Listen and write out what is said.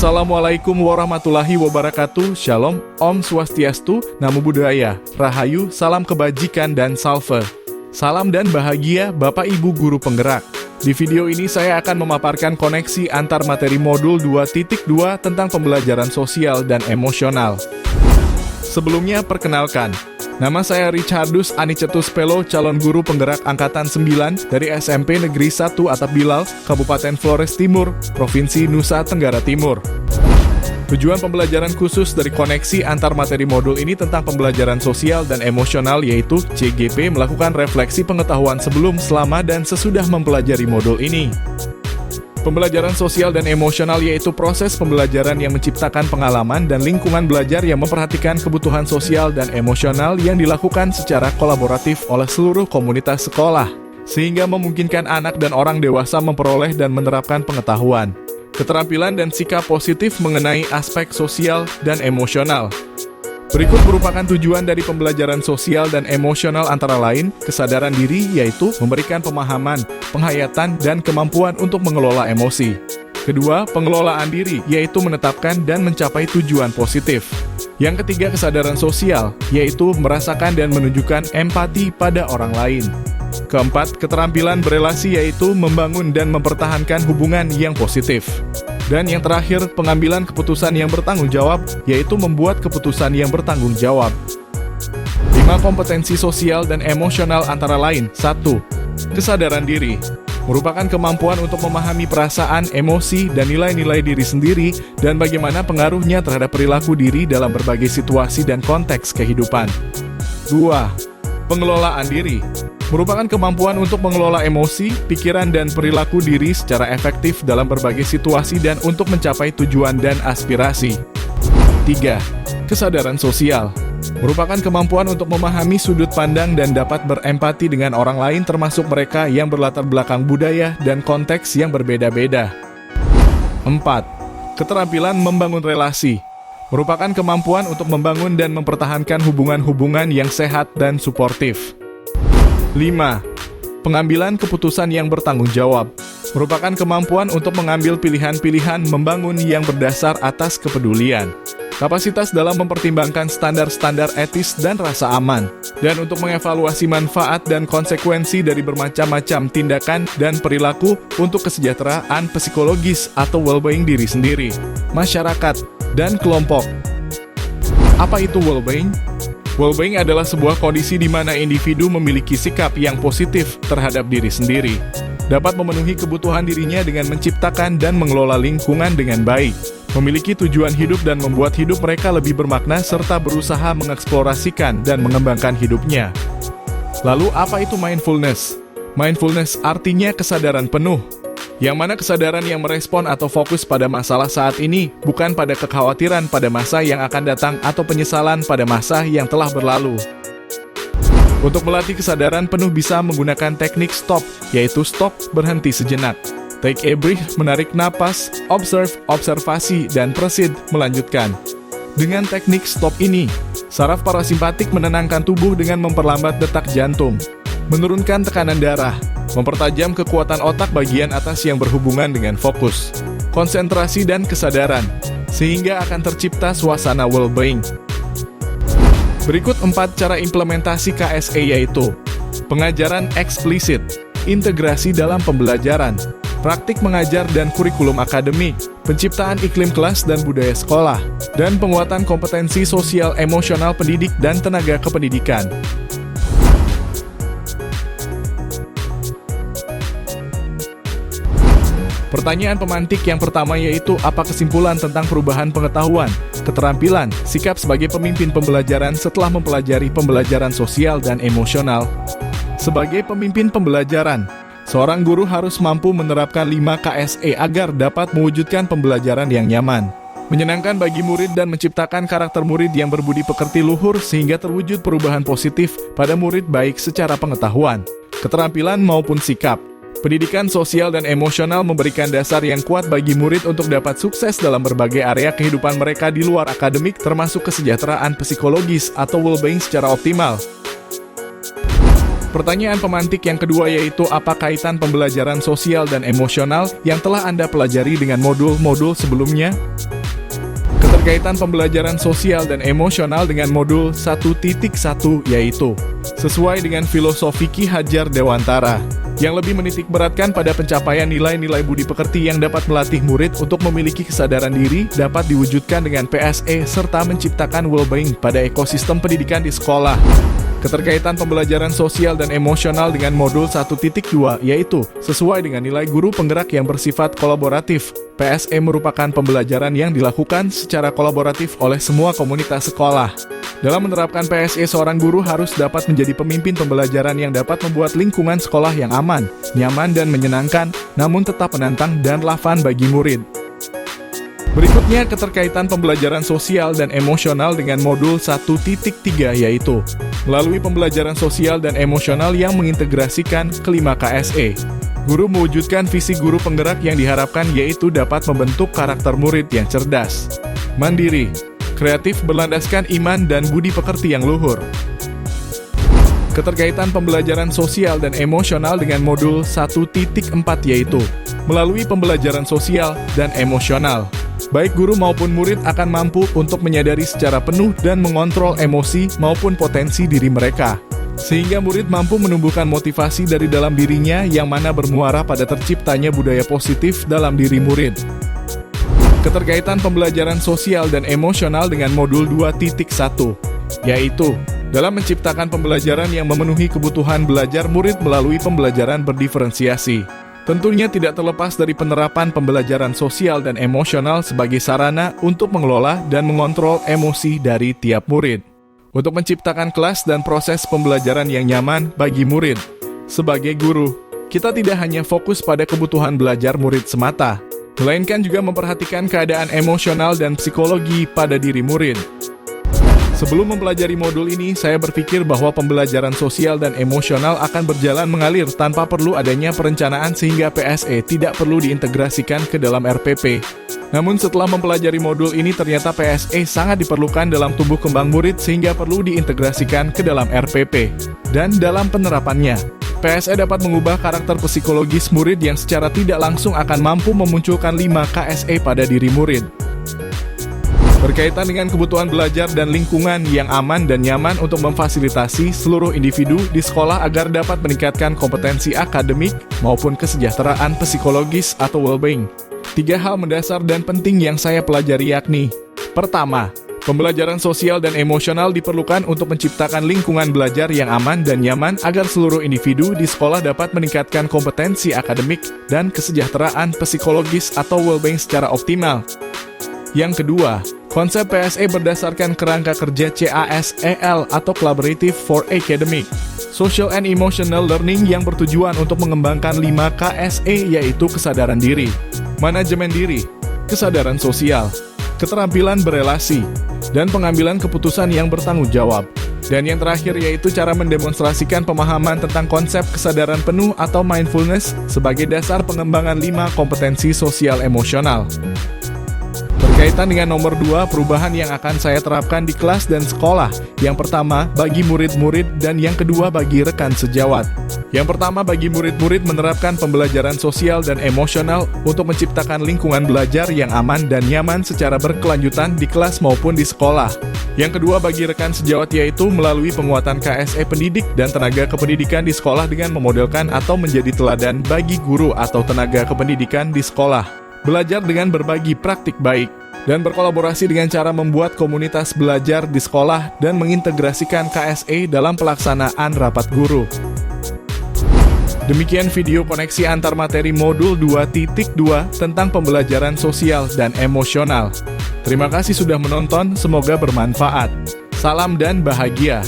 Assalamualaikum warahmatullahi wabarakatuh. Shalom, Om Swastiastu, Namo Buddhaya, Rahayu, salam kebajikan dan salve. Salam dan bahagia Bapak Ibu Guru Penggerak. Di video ini saya akan memaparkan koneksi antar materi modul 2.2 tentang pembelajaran sosial dan emosional. Sebelumnya perkenalkan, nama saya Richardus Anicetus Pelo, calon guru penggerak angkatan 9 dari SMP Negeri 1 Atap Bilal, Kabupaten Flores Timur, Provinsi Nusa Tenggara Timur. Tujuan pembelajaran khusus dari koneksi antar materi modul ini tentang pembelajaran sosial dan emosional, yaitu CGP, melakukan refleksi pengetahuan sebelum, selama, dan sesudah mempelajari modul ini. Pembelajaran sosial dan emosional yaitu proses pembelajaran yang menciptakan pengalaman dan lingkungan belajar yang memperhatikan kebutuhan sosial dan emosional yang dilakukan secara kolaboratif oleh seluruh komunitas sekolah, sehingga memungkinkan anak dan orang dewasa memperoleh dan menerapkan pengetahuan, keterampilan dan sikap positif mengenai aspek sosial dan emosional. Berikut merupakan tujuan dari pembelajaran sosial dan emosional, antara lain kesadaran diri, yaitu memberikan pemahaman, penghayatan, dan kemampuan untuk mengelola emosi. Kedua, pengelolaan diri, yaitu menetapkan dan mencapai tujuan positif. Yang ketiga, kesadaran sosial, yaitu merasakan dan menunjukkan empati pada orang lain. Keempat, keterampilan berelasi, yaitu membangun dan mempertahankan hubungan yang positif. Dan yang terakhir, pengambilan keputusan yang bertanggung jawab, yaitu membuat keputusan yang bertanggung jawab. 5 kompetensi sosial dan emosional antara lain. 1. Kesadaran diri merupakan kemampuan untuk memahami perasaan, emosi, dan nilai-nilai diri sendiri, dan bagaimana pengaruhnya terhadap perilaku diri dalam berbagai situasi dan konteks kehidupan. 2. Pengelolaan diri merupakan kemampuan untuk mengelola emosi, pikiran, dan perilaku diri secara efektif dalam berbagai situasi dan untuk mencapai tujuan dan aspirasi. 3. Kesadaran sosial merupakan kemampuan untuk memahami sudut pandang dan dapat berempati dengan orang lain, termasuk mereka yang berlatar belakang budaya dan konteks yang berbeda-beda. 4. Keterampilan membangun relasi merupakan kemampuan untuk membangun dan mempertahankan hubungan-hubungan yang sehat dan suportif. 5. Pengambilan keputusan yang bertanggung jawab merupakan kemampuan untuk mengambil pilihan-pilihan membangun yang berdasar atas kepedulian, kapasitas dalam mempertimbangkan standar-standar etis dan rasa aman, dan untuk mengevaluasi manfaat dan konsekuensi dari bermacam-macam tindakan dan perilaku untuk kesejahteraan psikologis atau well-being diri sendiri, masyarakat, dan kelompok. Apa itu well-being? Well-being adalah sebuah kondisi di mana individu memiliki sikap yang positif terhadap diri sendiri, dapat memenuhi kebutuhan dirinya dengan menciptakan dan mengelola lingkungan dengan baik, memiliki tujuan hidup dan membuat hidup mereka lebih bermakna, serta berusaha mengeksplorasikan dan mengembangkan hidupnya. Lalu apa itu mindfulness? Mindfulness artinya kesadaran penuh, yang mana kesadaran yang merespon atau fokus pada masalah saat ini, bukan pada kekhawatiran pada masa yang akan datang atau penyesalan pada masa yang telah berlalu. Untuk melatih kesadaran penuh bisa menggunakan teknik stop, yaitu stop, berhenti sejenak, take a breath, menarik napas, observe, observasi, dan proceed, melanjutkan. Dengan teknik stop ini, saraf parasimpatik menenangkan tubuh dengan memperlambat detak jantung, menurunkan tekanan darah, mempertajam kekuatan otak bagian atas yang berhubungan dengan fokus, konsentrasi, dan kesadaran, sehingga akan tercipta suasana well-being. Berikut 4 cara implementasi KSE, yaitu pengajaran eksplisit, integrasi dalam pembelajaran, praktik mengajar dan kurikulum akademik, penciptaan iklim kelas dan budaya sekolah, dan penguatan kompetensi sosial emosional pendidik dan tenaga kependidikan. Pertanyaan pemantik yang pertama yaitu, apa kesimpulan tentang perubahan pengetahuan, keterampilan, sikap sebagai pemimpin pembelajaran setelah mempelajari pembelajaran sosial dan emosional? Sebagai pemimpin pembelajaran, seorang guru harus mampu menerapkan 5 KSE agar dapat mewujudkan pembelajaran yang nyaman, menyenangkan bagi murid, dan menciptakan karakter murid yang berbudi pekerti luhur sehingga terwujud perubahan positif pada murid baik secara pengetahuan, keterampilan maupun sikap. Pendidikan sosial dan emosional memberikan dasar yang kuat bagi murid untuk dapat sukses dalam berbagai area kehidupan mereka di luar akademik, termasuk kesejahteraan psikologis atau well-being secara optimal. Pertanyaan pemantik yang kedua yaitu, apa kaitan pembelajaran sosial dan emosional yang telah Anda pelajari dengan modul-modul sebelumnya? Keterkaitan pembelajaran sosial dan emosional dengan modul 1.1 yaitu sesuai dengan filosofi Ki Hajar Dewantara yang lebih menitik beratkan pada pencapaian nilai-nilai budi pekerti yang dapat melatih murid untuk memiliki kesadaran diri dapat diwujudkan dengan PSE serta menciptakan well-being pada ekosistem pendidikan di sekolah. Keterkaitan pembelajaran sosial dan emosional dengan modul 1.2 yaitu sesuai dengan nilai guru penggerak yang bersifat kolaboratif. PSE merupakan pembelajaran yang dilakukan secara kolaboratif oleh semua komunitas sekolah. Dalam menerapkan PSE, seorang guru harus dapat menjadi pemimpin pembelajaran yang dapat membuat lingkungan sekolah yang aman, nyaman dan menyenangkan, namun tetap menantang dan relevan bagi murid. Berikutnya, keterkaitan pembelajaran sosial dan emosional dengan modul 1.3 yaitu melalui pembelajaran sosial dan emosional yang mengintegrasikan kelima KSE. Guru mewujudkan visi guru penggerak yang diharapkan yaitu dapat membentuk karakter murid yang cerdas, mandiri, kreatif berlandaskan iman dan budi pekerti yang luhur. Keterkaitan pembelajaran sosial dan emosional dengan modul 1.4 yaitu melalui pembelajaran sosial dan emosional. Baik guru maupun murid akan mampu untuk menyadari secara penuh dan mengontrol emosi maupun potensi diri mereka, sehingga murid mampu menumbuhkan motivasi dari dalam dirinya yang mana bermuara pada terciptanya budaya positif dalam diri murid. Keterkaitan pembelajaran sosial dan emosional dengan modul 2.1 yaitu dalam menciptakan pembelajaran yang memenuhi kebutuhan belajar murid melalui pembelajaran berdiferensiasi. Tentunya tidak terlepas dari penerapan pembelajaran sosial dan emosional sebagai sarana untuk mengelola dan mengontrol emosi dari tiap murid. Untuk menciptakan kelas dan proses pembelajaran yang nyaman bagi murid. Sebagai guru, kita tidak hanya fokus pada kebutuhan belajar murid semata, melainkan juga memperhatikan keadaan emosional dan psikologi pada diri murid. Sebelum mempelajari modul ini, saya berpikir bahwa pembelajaran sosial dan emosional akan berjalan mengalir tanpa perlu adanya perencanaan sehingga PSE tidak perlu diintegrasikan ke dalam RPP. Namun setelah mempelajari modul ini ternyata PSE sangat diperlukan dalam tumbuh kembang murid sehingga perlu diintegrasikan ke dalam RPP. Dan dalam penerapannya, PSE dapat mengubah karakter psikologis murid yang secara tidak langsung akan mampu memunculkan 5 KSE pada diri murid. Berkaitan dengan kebutuhan belajar dan lingkungan yang aman dan nyaman untuk memfasilitasi seluruh individu di sekolah agar dapat meningkatkan kompetensi akademik maupun kesejahteraan psikologis atau well-being. 3 hal mendasar dan penting yang saya pelajari yakni: pertama, pembelajaran sosial dan emosional diperlukan untuk menciptakan lingkungan belajar yang aman dan nyaman agar seluruh individu di sekolah dapat meningkatkan kompetensi akademik dan kesejahteraan psikologis atau well-being secara optimal. Yang kedua, konsep PSE berdasarkan kerangka kerja CASEL atau Collaborative for Academic, Social and Emotional Learning yang bertujuan untuk mengembangkan 5 KSE yaitu kesadaran diri, manajemen diri, kesadaran sosial, keterampilan berelasi, dan pengambilan keputusan yang bertanggung jawab. Dan yang terakhir yaitu cara mendemonstrasikan pemahaman tentang konsep kesadaran penuh atau mindfulness sebagai dasar pengembangan 5 kompetensi sosial emosional. Berkaitan dengan nomor 2, perubahan yang akan saya terapkan di kelas dan sekolah. Yang pertama, bagi murid-murid dan yang kedua bagi rekan sejawat. Yang pertama, bagi murid-murid menerapkan pembelajaran sosial dan emosional untuk menciptakan lingkungan belajar yang aman dan nyaman secara berkelanjutan di kelas maupun di sekolah. Yang kedua, bagi rekan sejawat yaitu melalui penguatan KSE pendidik dan tenaga kependidikan di sekolah dengan memodelkan atau menjadi teladan bagi guru atau tenaga kependidikan di sekolah. Belajar dengan berbagi praktik baik, dan berkolaborasi dengan cara membuat komunitas belajar di sekolah dan mengintegrasikan KSE dalam pelaksanaan rapat guru. Demikian video koneksi antar materi modul 2.2 tentang pembelajaran sosial dan emosional. Terima kasih sudah menonton, semoga bermanfaat. Salam dan bahagia.